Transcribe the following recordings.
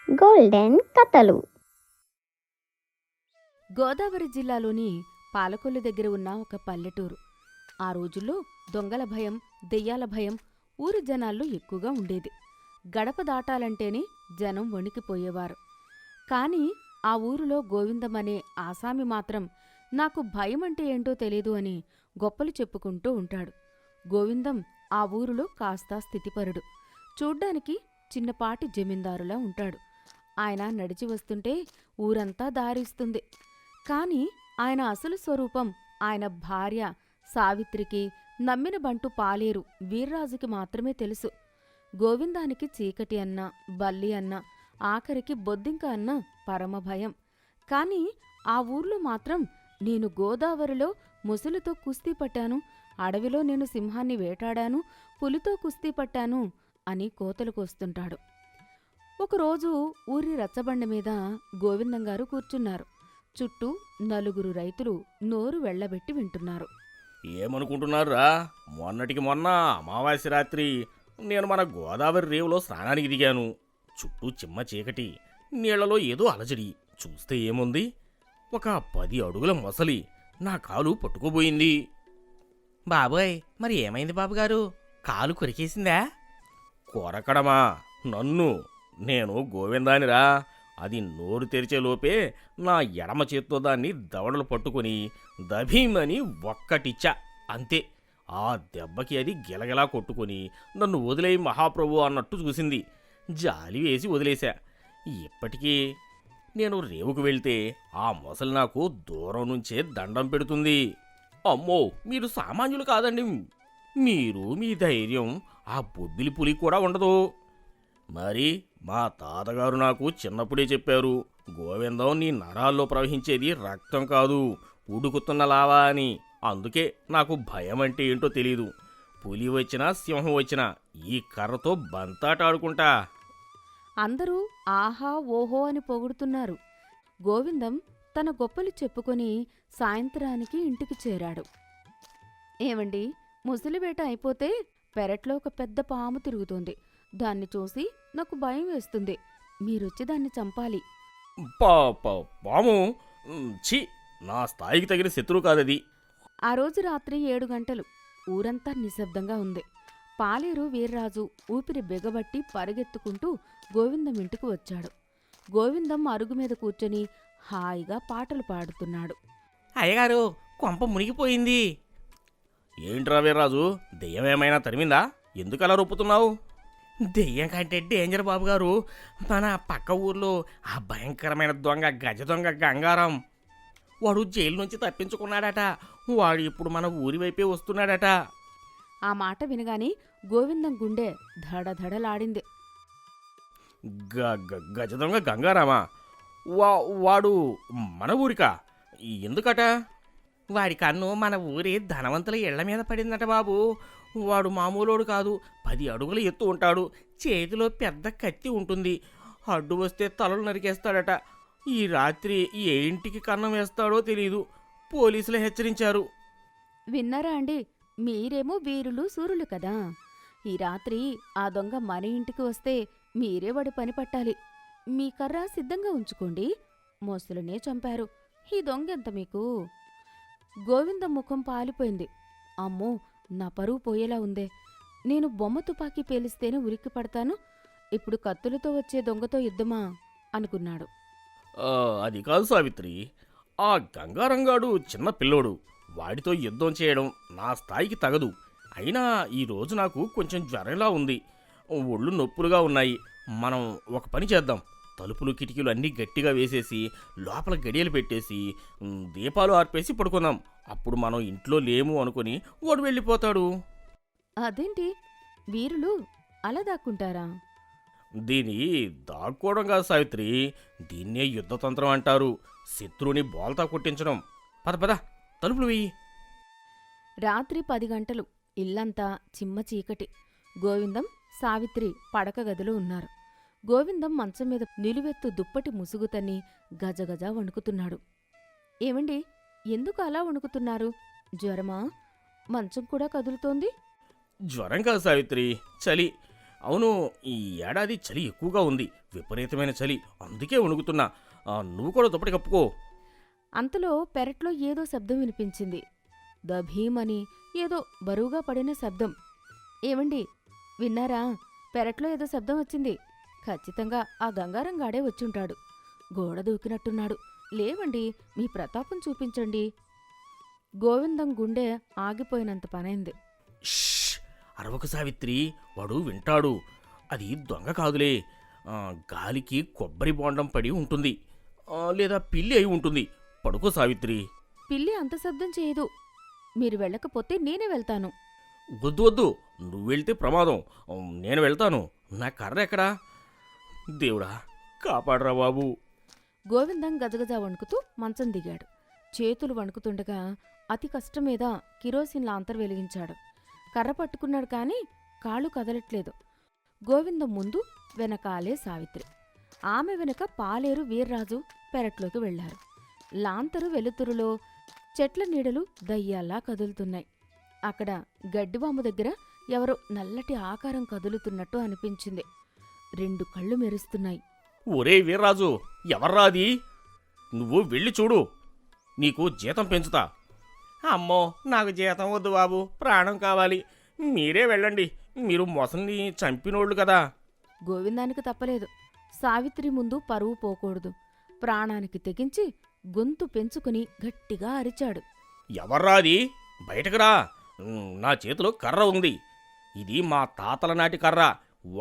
Golden కథలు. గోదావరి జిల్లాలోని పాలకొల్లు దగ్గర ఉన్న ఒక పల్లెటూరు. ఆ రోజుల్లో దొంగల భయం, దెయ్యాల భయం ఊరి జనాల్లో ఎక్కువగా ఉండేది. గడప దాటాలంటేనే జనం వణికిపోయేవారు. కాని ఆ ఊరిలో గోవిందమనే ఆసామి మాత్రం నాకు భయమంటే ఏంటో తెలీదు అని గొప్పలు చెప్పుకుంటూ ఉంటాడు. గోవిందం ఆ ఊరిలో కాస్తా స్థితిపరుడు. చూడ్డానికి చిన్నపాటి జమీందారులా ఉంటాడు. ఆయన నడిచి వస్తుంటే ఊరంతా దారిస్తుంది. కాని ఆయన అసలు స్వరూపం ఆయన భార్య సావిత్రికి, నమ్మిన బంటు పాలేరు వీర్రాజుకి మాత్రమే తెలుసు. గోవిందానికి చీకటి అన్నా, బల్లి అన్నా, ఆఖరికి బొద్దింక అన్నా పరమభయం. కాని ఆ ఊర్లో మాత్రం నేను గోదావరిలో ముసలితో కుస్తీ పట్టాను, అడవిలో నేను సింహాన్ని వేటాడాను, పులితో కుస్తీ పట్టాను అని కోతలుకొస్తుంటాడు. ఒకరోజు ఊరి రచ్చబండ మీద గోవిందంగారు కూర్చున్నారు. చుట్టూ నలుగురు రైతులు నోరు వెళ్లబెట్టి వింటున్నారు. ఏమనుకుంటున్నారా? మొన్నటికి మొన్న అమావాస్య రాత్రి నేను మన గోదావరి రేవులో స్నానానికి దిగాను. చుట్టూ చిమ్మ చీకటి, నీళ్లలో ఏదో అలజడి. చూస్తే ఏముంది, ఒక 10 అడుగుల మొసలి నా కాలు పట్టుకోబోయింది. బాబోయ్, మరి ఏమైంది బాబుగారు? కాలు కొరికేసిందా? కొరకడమా నన్ను? నేను గోవిందానిరా. అది నోరు తెరిచేలోపే నా ఎడమ చేత్తో దాన్ని దవడలు పట్టుకుని దభీమని ఒక్కటిచ్చా, అంతే. ఆ దెబ్బకి అది గిలగిలా కొట్టుకుని నన్ను వదిలేయి మహాప్రభు అన్నట్టు చూసింది. జాలి వేసి వదిలేశా. ఇప్పటికీ నేను రేవుకు వెళ్తే ఆ మొసలి నాకు దూరం నుంచే దండం పెడుతుంది. అమ్మో, మీరు సామాన్యులు కాదండి. మీరు మీ ధైర్యం ఆ బొబ్బిలి పులి కూడా ఉండదు. మరి మా తాతగారు నాకు చిన్నప్పుడే చెప్పారు, గోవిందం నీ నరాల్లో ప్రవహించేది రక్తం కాదు, ఉడుకుతున్న లావా అని. అందుకే నాకు భయం అంటే ఏంటో తెలీదు. పులి వచ్చినా సింహం వచ్చినా ఈ కర్రతో బంతాటాడుకుంటా. అందరూ ఆహా ఓహో అని పొగుడుతున్నారు. గోవిందం తన గొప్పలు చెప్పుకొని సాయంత్రానికి ఇంటికి చేరాడు. ఏమండి, ముసలివేట అయిపోతే పెరట్లో ఒక పెద్ద పాము తిరుగుతోంది. దాన్ని చూసి నాకు భయం వేస్తుంది. మీరొచ్చి దాన్ని చంపాలి. పాము? ఛీ, నా స్థాయికి తగిన శత్రువు కాదది. ఆ రోజు రాత్రి 7 గంటలు. ఊరంతా నిశ్శబ్దంగా ఉంది. పాలేరు వీర్రాజు ఊపిరి బిగబట్టి పరిగెత్తుకుంటూ గోవిందం ఇంటికి వచ్చాడు. గోవిందం అరుగుమీద కూర్చొని హాయిగా పాటలు పాడుతున్నాడు. అయ్యగారు, కొంప మునిగిపోయింది. ఏంట్రా వీర్రాజు, దెయ్యమేమైనా తరిమిందా? ఎందుకలా రొప్పుతున్నావు? దెయ్యం కంటే డేంజర్ బాబుగారు. మన పక్క ఊర్లో ఆ భయంకరమైన దొంగ గజ దొంగ గంగారం, వాడు జైలు నుంచి తప్పించుకున్నాడట. వాడు ఇప్పుడు మన ఊరి వైపే వస్తున్నాడట. ఆ మాట వినగానే గోవిందం గుండె ధడధడలాడింది. గజదొంగ గంగారామా? వాడు మన ఊరికా? ఎందుకట? వాడి కన్ను మన ఊరి ధనవంతుల ఇళ్ల మీద పడిందట బాబు. వాడు మామూలోడు కాదు, 10 అడుగుల ఎత్తు ఉంటాడు. చేతిలో పెద్ద కత్తి ఉంటుంది. అడ్డు వస్తే తలలు నరికేస్తాడట. ఈ రాత్రి ఏ ఇంటికి కన్నం వేస్తాడో తెలీదు. పోలీసులు హెచ్చరించారు. విన్నారా అండి? మీరేమో వీరులు సూరులు కదా. ఈ రాత్రి ఆ దొంగ మన ఇంటికి వస్తే మీరే వాడి పని పట్టాలి. మీ కర్ర సిద్ధంగా ఉంచుకోండి. మోస్తులనే చంపారు. ఈ దొంగెంత మీకు? గోవిందం ముఖం పాలిపోయింది. అమ్మో, నా పరువు పోయేలా ఉందే. నేను బొమ్మ తుపాకీ పేలిస్తేనే ఉలిక్కి పడతాను. ఇప్పుడు కత్తులతో వచ్చే దొంగతో యుద్ధమా అనుకున్నాడు. అది కాదు సావిత్రి, ఆ గంగారంగాడు చిన్న పిల్లోడు. వాడితో యుద్ధం చేయడం నా స్థాయికి తగదు. అయినా ఈరోజు నాకు కొంచెం జ్వరంలా ఉంది, ఒళ్ళు నొప్పులుగా ఉన్నాయి. మనం ఒక పని చేద్దాం. తలుపులు కిటికీలు అన్నీ గట్టిగా వేసేసి లోపల గడియలు పెట్టేసి దీపాలు ఆర్పేసి పడుకుందాం. అప్పుడు మనం ఇంట్లో లేము అనుకుని వాడు వెళ్ళిపోతాడు. అదేంటి, వీరులు అలా దాక్కుంటారా? దీని దాక్కోవడం కాదు సావిత్రి, దీన్నే యుద్ధతంత్రం అంటారు. శత్రువుని బోల్తా కొట్టించడం. పద పద, తలుపులు వెయ్యి. రాత్రి 10 గంటలు. ఇల్లంతా చిమ్మ చీకటి. గోవిందం, సావిత్రి పడక గదిలో ఉన్నారు. గోవిందం మంచం మీద నిలువెత్తు దుప్పటి ముసుగుతన్ని గజగజ వణుకుతున్నాడు. ఏమండి, ఎందుకు అలా వణుకుతున్నారు? జ్వరమా? మంచం కూడా కదులుతోంది. జ్వరం కాదు సావిత్రి, చలి. అవును, ఈ ఏడాది చలి ఎక్కువగా ఉంది, విపరీతమైన చలి, అందుకే వణుకుతున్నా. నువ్వు కూడా దుప్పటి కప్పుకో. అంతలో పెరట్లో ఏదో శబ్దం వినిపించింది. దభీమని ఏదో బరువుగా పడిన శబ్దం. ఏవండి, విన్నారా? పెరట్లో ఏదో శబ్దం వచ్చింది. ఖచ్చితంగా ఆ గంగారంగాడే వచ్చుంటాడు. గోడ దూకినట్టున్నాడు. లేవండి, మీ ప్రతాపం చూపించండి. గోవిందం గుండె ఆగిపోయినంత పనైంది. షష్! అరవకు సావిత్రి, వాడు వింటాడు. అది దొంగ కాదులే. గాలికి కొబ్బరి బోండం పడి ఉంటుంది, లేదా పిల్లి అయి ఉంటుంది. పడుకో సావిత్రి. పిల్లి అంత శబ్దం చేయదు. మీరు వెళ్ళకపోతే నేనే వెళ్తాను. వద్దు వద్దు, నువ్వు వెళ్తే ప్రమాదం. నేను వెళ్తాను. నా కర్ర ఎక్కడా? దేవుడా, కాపాడరా బాబు. గోవిందం గజగజ వణుకుతూ మంచం దిగాడు. చేతులు వణుకుతుండగా అతి కష్టం మీద కిరోసిన్ లాంతర్ వెలిగించాడు. కర్ర పట్టుకున్నాడు కాని కాళ్ళు కదలట్లేదు. గోవిందం ముందు, వెనకాలే సావిత్రి. ఆమె వెనుక పాలేరు వీర్రాజు పెరట్లోకి వెళ్లారు. లాంతరు వెలుతురులో చెట్ల నీడలు దయ్యాల్లా కదులుతున్నాయి. అక్కడ గడ్డివాము దగ్గర ఎవరో నల్లటి ఆకారం కదులుతున్నట్టు అనిపించింది. 2 కళ్ళు మెరుస్తున్నాయి. ఒరే వీర్రాజు, ఎవర్రాది? నువ్వు వెళ్ళి చూడు, నీకు జీతం పెంచుతా. అమ్మో, నాకు జీతం వద్దు బాబు, ప్రాణం కావాలి. మీరే వెళ్ళండి, మీరు మొసల్ని చంపినోళ్ళు కదా. గోవిందానికి తప్పలేదు. సావిత్రి ముందు పరువు పోకూడదు. ప్రాణానికి తెగించి గొంతు పెంచుకుని గట్టిగా అరిచాడు. ఎవర్రాది? బయటకురా. నా చేతిలో కర్ర ఉంది. ఇది మా తాతల నాటి కర్ర.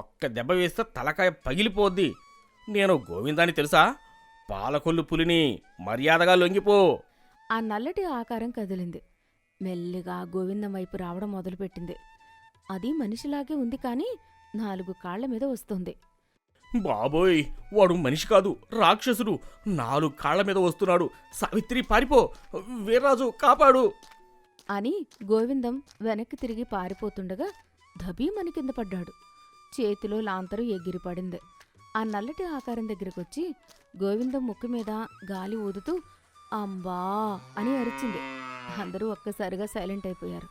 ఒక్క దెబ్బ వేస్తే తలకాయ పగిలిపోద్ది. నేను గోవిందాన్ని తెలుసా? పాలకొల్లు పులిని. మర్యాదగా లొంగిపో. ఆ నల్లటి ఆకారం కదిలింది. మెల్లిగా గోవిందం వైపు రావడం మొదలుపెట్టింది. అది మనిషిలాగే ఉంది కాని 4 కాళ్ల మీద వస్తుంది. బాబోయ్, వాడు మనిషి కాదు, రాక్షసుడు. 4 కాళ్ల మీద వస్తున్నాడు. సావిత్రి, పారిపో. వీర్రాజు, కాపాడు అని గోవిందం వెనక్కి తిరిగి పారిపోతుండగా ధబీమని కింద పడ్డాడు. చేతిలో లాంతరు ఎగిరిపడింది. ఆ నల్లటి ఆకారం దగ్గరకొచ్చి గోవిందం ముక్కు మీద గాలి ఊదుతూ అంబా అని అరిచింది. అందరూ ఒక్కసారిగా సైలెంట్ అయిపోయారు.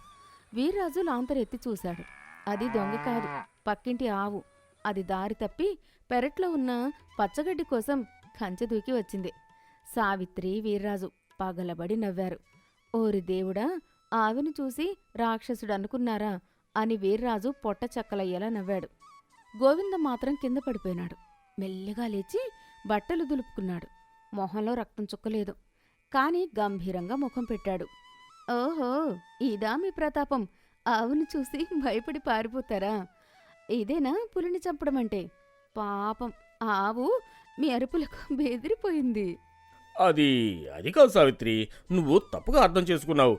వీర్రాజు లాంతరు ఎత్తి చూశాడు. అది దొంగ కాదు, పక్కింటి ఆవు. అది దారి తప్పి పెరట్లో ఉన్న పచ్చగడ్డి కోసం కంచె దూకి వచ్చింది. సావిత్రి, వీర్రాజు పగలబడి నవ్వారు. ఓరి దేవుడా, ఆవిని చూసి రాక్షసుడు అనుకున్నారా అని వీర్రాజు పొట్ట చక్కలయ్యేలా నవ్వాడు. గోవిందం మాత్రం కింద పడిపోయినాడు. మెల్లిగా లేచి బట్టలు దులుపుకున్నాడు. మొహంలో రక్తం చుక్కలేదు, కాని గంభీరంగా ముఖం పెట్టాడు. ఓహో, ఇదా మీ ప్రతాపం? ఆవుని చూసి భయపడి పారిపోతారా? ఇదేనా పులిని చంపడమంటే? పాపం, ఆవు మీ అరుపులకు బెదిరిపోయింది. అది కాదు సావిత్రి, నువ్వు తప్పుగా అర్థం చేసుకున్నావు.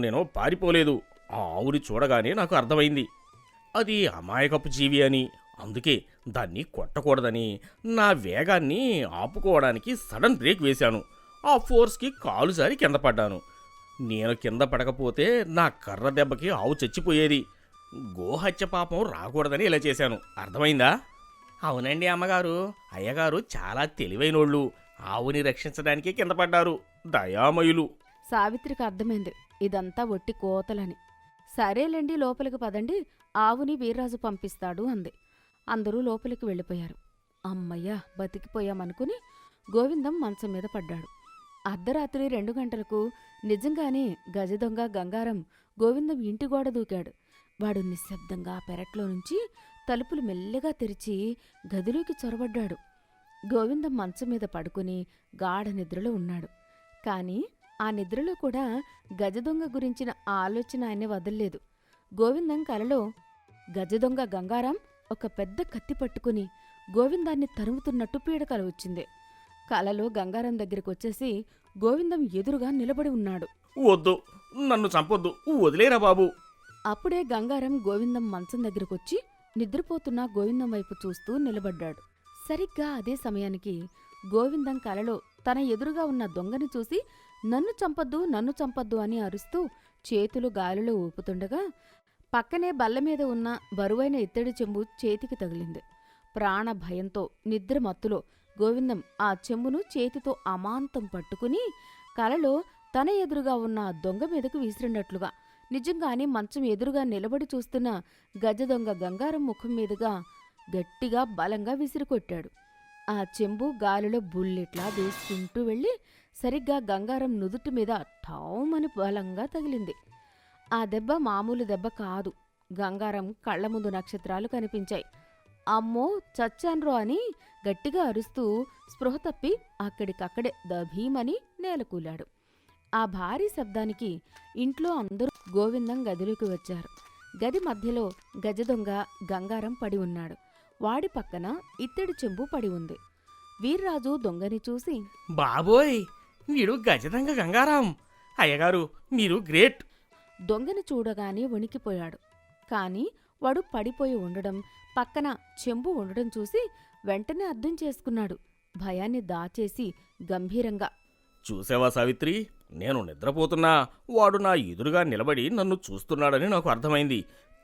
నేను పారిపోలేదు. ఆ ఆవుని చూడగానే నాకు అర్థమైంది అది అమాయకపు జీవి అని. అందుకే దాన్ని కొట్టకూడదని నా వేగాన్ని ఆపుకోవడానికి సడన్ బ్రేక్ వేశాను. ఆ ఫోర్స్కి కాలు జారి కింద పడ్డాను. నేను కింద పడకపోతే నా కర్ర దెబ్బకి ఆవు చచ్చిపోయేది. గోహత్య పాపం రాకూడదని ఇలా చేశాను. అర్థమైందా? అవునండి అమ్మగారు, అయ్యగారు చాలా తెలివైనోళ్ళు. ఆవుని రక్షించడానికి కింద పడ్డారు. దయామయులు. సావిత్రికి అర్థమైంది ఇదంతా ఒట్టి కోతలని. సరేలేండి, లోపలికి పదండి, ఆవుని వీర్రాజు పంపిస్తాడు అంది. అందరూ లోపలికి వెళ్ళిపోయారు. అమ్మయ్యా, బతికిపోయామనుకుని గోవిందం మంచం మీద పడ్డాడు. అర్ధరాత్రి 2 గంటలకు నిజంగానే గజదొంగ గంగారం గోవిందం ఇంటి గోడ దూకాడు. వాడు నిశ్శబ్దంగా పెరట్లో నుంచి తలుపులు మెల్లగా తెరిచి గదిలోకి చొరబడ్డాడు. గోవిందం మంచం మీద పడుకుని గాఢ నిద్రలో ఉన్నాడు. కాని ఆ నిద్రలో కూడా గజదొంగ గురించిన ఆలోచన ఆయన్ని వదల్లేదు. గోవిందం కలలో గజదొంగ గంగారం ఒక పెద్ద కత్తి పట్టుకుని గోవిందాన్ని తరుముతున్నట్టు పీడకల వచ్చింది. కలలో గంగారం దగ్గరికొచ్చేసి గోవిందం ఎదురుగా నిలబడి ఉన్నాడు. వద్దు, నన్ను చంపొద్దు, వదిలేరా బాబు. అప్పుడే గంగారం గోవిందం మంచం దగ్గరకొచ్చి నిద్రపోతున్న గోవిందం వైపు చూస్తూ నిలబడ్డాడు. సరిగ్గా అదే సమయానికి గోవిందం కలలో తన ఎదురుగా ఉన్న దొంగని చూసి నన్ను చంపొద్దు, నన్ను చంపొద్దు అని అరుస్తూ చేతులు గాలిలో ఊపుతుండగా పక్కనే బల్లమీద ఉన్న బరువైన ఇత్తడి చెంబు చేతికి తగిలింది. ప్రాణ భయంతో నిద్ర మత్తులో గోవిందం ఆ చెంబును చేతితో అమాంతం పట్టుకుని కలలో తన ఎదురుగా ఉన్న దొంగ మీదకు విసిరినట్లుగా నిజంగానే మంచం ఎదురుగా నిలబడి చూస్తున్న గజదొంగ గంగారం ముఖం మీదుగా గట్టిగా బలంగా విసిరికొట్టాడు. ఆ చెంబు గాలిలో బుల్లెట్లా దూసుకుంటూ వెళ్ళి సరిగ్గా గంగారం నుదుటి మీద ఠావుమని బలంగా తగిలింది. ఆ దెబ్బ మామూలు దెబ్బ కాదు. గంగారం కళ్ల ముందు నక్షత్రాలు కనిపించాయి. అమ్మో చచ్చాన్రో అని గట్టిగా అరుస్తూ స్పృహ తప్పి అక్కడికక్కడే దభీమని నేలకూలాడు. ఆ భారీ శబ్దానికి ఇంట్లో అందరూ గోవిందం గదిలోకి వచ్చారు. గది మధ్యలో గజదొంగ గంగారం పడి ఉన్నాడు. వాడి పక్కన ఇత్తడి చెంబు పడి ఉంది. వీర్రాజు దొంగని చూసి, బాబోయ్, వీడు గజదంగ గంగారాం! అయ్యగారు, మీరు గ్రేట్! దొంగని చూడగానే వణికిపోయాడు. కాని వాడు పడిపోయి ఉండడం, పక్కన చెంబు ఉండడం చూసి వెంటనే అర్థం చేసుకున్నాడు. భయాన్ని దాచేసి గంభీరంగా, చూసావా సావిత్రి, నేను నిద్రపోతున్నా వాడు నా ఎదురుగా నిలబడి నన్ను చూస్తున్నాడని నాకు అర్థమైంది.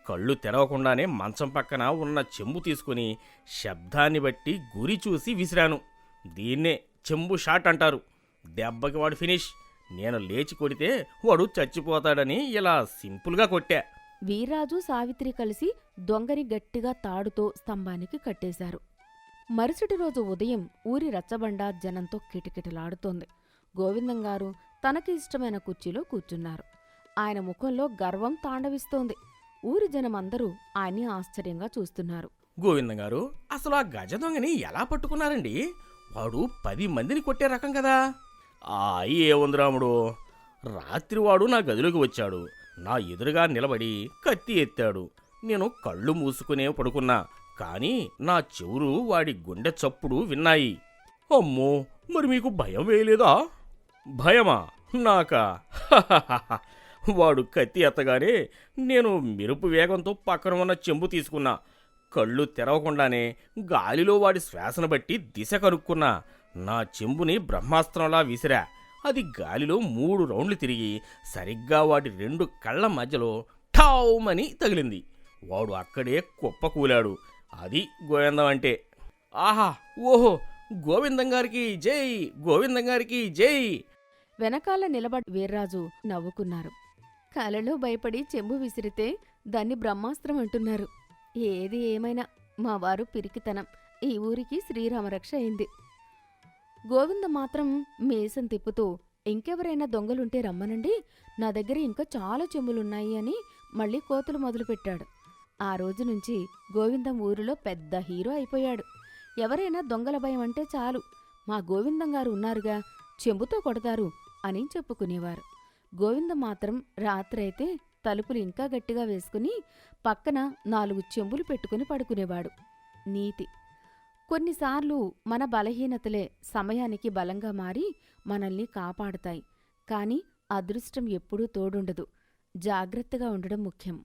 కళ్ళు తెరవకుండానే మంచం పక్కన ఉన్న చెంబు తీసుకుని శబ్దాన్ని బట్టి గురి చూసి విసిరాను. దీన్నే చెంబు షాట్ అంటారు. దెబ్బకి వాడు ఫినిష్. నేను లేచి కొడితే వాడు చచ్చిపోతాడని ఇలా సింపుల్గా కొట్టా. వీర్రాజు సావిత్రి కలిసి దొంగని గట్టిగా తాడుతో స్తంభానికి కట్టేశారు. మరుసటి రోజు ఉదయం ఊరి రచ్చబండ జనంతో కిటకిటలాడుతోంది. గోవిందంగారు తనకి ఇష్టమైన కుర్చీలో కూర్చున్నారు. ఆయన ముఖంలో గర్వం తాండవిస్తోంది. ఊరి జనమందరూ ఆయన్ని ఆశ్చర్యంగా చూస్తున్నారు. గోవిందం గారు, అసలు ఆ గజ దొంగని ఎలా పట్టుకున్నారండి? వాడు 10 మందిని కొట్టే రకం కదా. ఏముంది రాముడు, రాత్రి వాడు నా గదిలోకి వచ్చాడు. నా ఎదురుగా నిలబడి కత్తి ఎత్తాడు. నేను కళ్ళు మూసుకునే పడుకున్నా. కాని నా చెవులు వాడి గుండె చప్పుడు విన్నాయి. అమ్మో, మరి మీకు భయం వేయలేదా? భయమా నాకా? వాడు కత్తి ఎత్తగానే నేను మెరుపు వేగంతో పక్కన ఉన్న చెంబు తీసుకున్నా. కళ్ళు తెరవకుండానే గాలిలో వాడి శ్వాసను బట్టి దిశ కనుక్కున్నా. నా చెంబుని బ్రహ్మాస్త్రంలా విసిరా. అది గాలిలో 3 రౌండ్లు తిరిగి సరిగ్గా వాడి 2 కళ్ళ మధ్యలో ఠావుమని తగిలింది. వాడు అక్కడే కుప్పకూలాడు. అది గోవిందం అంటే. ఆహా, ఓహో, గోవిందం గారికి జై, గోవిందం గారికి జై! వెనకాల నిలబడి వీర్రాజు నవ్వుకున్నారు. కలలో భయపడి చెంబు విసిరితే దాన్ని బ్రహ్మాస్త్రం అంటున్నారు. ఏది ఏమైనా మా వారు పిరికితనం ఈ ఊరికి శ్రీరామరక్ష అయింది. గోవింద మాత్రం మీసం తిప్పుతూ, ఇంకెవరైనా దొంగలుంటే రమ్మనండి, నా దగ్గర ఇంకా చాలా చెంబులున్నాయి అని మళ్ళీ కోతులు మొదలుపెట్టాడు. ఆ రోజు నుంచి గోవిందం ఊరిలో పెద్ద హీరో అయిపోయాడు. ఎవరైనా దొంగల భయం అంటే చాలు, మా గోవిందంగారు ఉన్నారుగా, చెంబుతో కొడతారు అని చెప్పుకునేవారు. గోవిందం మాత్రం రాత్రైతే తలుపులు ఇంకా గట్టిగా వేసుకుని పక్కన 4 చెంబులు పెట్టుకుని పడుకునేవాడు. నీతి: కొన్నిసార్లు మన బలహీనతలే సమయానికి బలంగా మారి మనల్ని కాపాడుతాయి. కాని అదృష్టం ఎప్పుడూ తోడుండదు. జాగ్రత్తగా ఉండడం ముఖ్యం.